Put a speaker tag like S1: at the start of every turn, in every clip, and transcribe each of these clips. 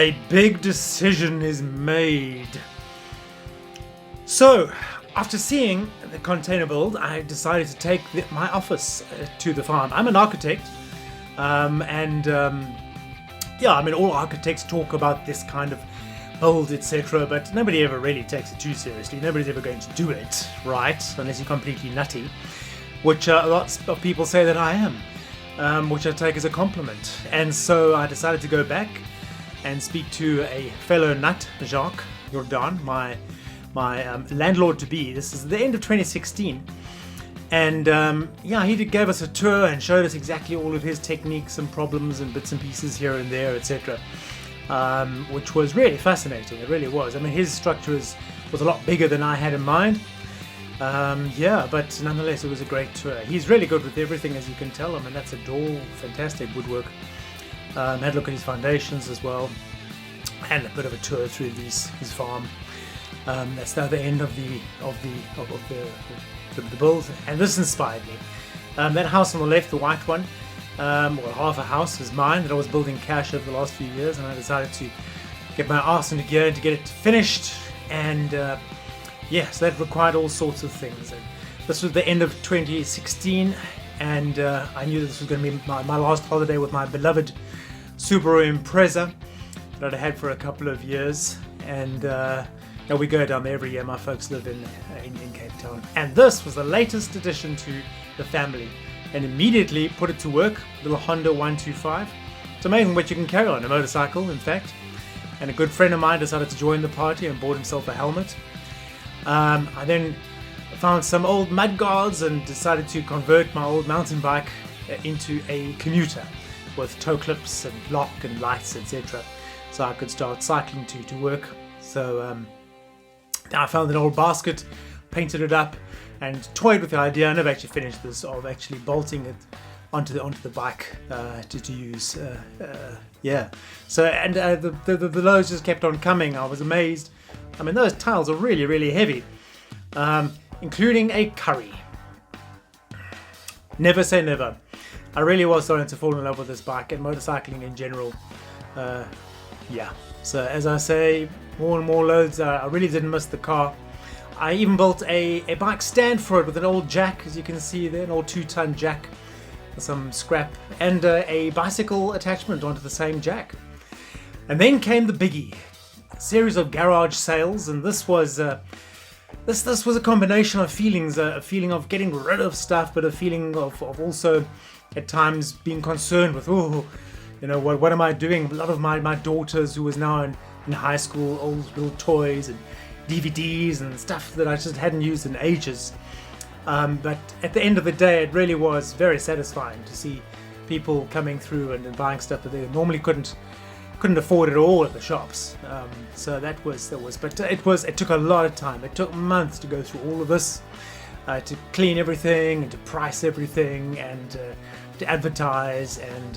S1: A big decision is made. So, after seeing the container build, I decided to take my office to the farm. I'm an architect, yeah, I mean, all architects talk about this kind of build, etc., but nobody ever really takes it too seriously. Nobody's ever going to do it, right? Unless you're completely nutty, which lots of people say that I am, which I take as a compliment. And so I decided to go back and speak to a fellow nut, Jacques Jordan, my landlord-to-be. This is the end of 2016. And yeah, he gave us a tour and showed us exactly all of his techniques and problems and bits and pieces here and there, etc., which was really fascinating. It really was. I mean, his structure was a lot bigger than I had in mind. Yeah, but nonetheless, it was a great tour. He's really good with everything, as you can tell. I mean, that's a door, fantastic woodwork. Had a look at his foundations as well, and a bit of a tour through his farm. That's the other end of the build, and this inspired me. That house on the left, the white one, well, half a house is mine that I was building cash over the last few years, and I decided to get my arse into gear to get it finished. And yeah, so that required all sorts of things. And this was the end of 2016, and I knew this was going to be my last holiday with my beloved Subaru Impreza that I'd had for a couple of years. And now we go down there every year. My folks live in Cape Town, and this was the latest addition to the family, and immediately put it to work. Little Honda 125. It's amazing what you can carry on a motorcycle, in fact. And a good friend of mine decided to join the party and bought himself a helmet. I then found some old mud guards and decided to convert my old mountain bike into a commuter with toe clips and lock and lights, etc., so I could start cycling to work. So I found an old basket, painted it up, and toyed with the idea. I never actually finished this, of actually bolting it onto the bike to use. Yeah. So, and the loads just kept on coming. I was amazed. I mean, those tiles are really, really heavy, including a curry. Never say never. I really was starting to fall in love with this bike and motorcycling in general. Yeah. So as I say, more and more loads. I really didn't miss the car. I even built a bike stand for it with an old jack, as you can see there, an old 2-ton jack, some scrap, and a bicycle attachment onto the same jack. And then came the biggie, a series of garage sales, and this was this was a combination of feelings, a feeling of getting rid of stuff, but a feeling of also at times being concerned with, oh, you know, what am I doing? A lot of my daughters, who was now in high school, old little toys and DVDs and stuff that I just hadn't used in ages. But at the end of the day, it really was very satisfying to see people coming through and buying stuff that they normally couldn't afford at all at the shops. So that was, but it took a lot of time. It took months to go through all of this, to clean everything and to price everything and to advertise, and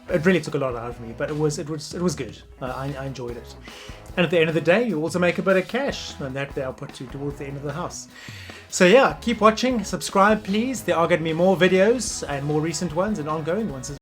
S1: it really took a lot out of me, but it was good. I enjoyed it, and at the end of the day, you also make a bit of cash, and that they'll put you towards the end of the house. So yeah, keep watching, subscribe please. There are going to be more videos, and more recent ones and ongoing ones as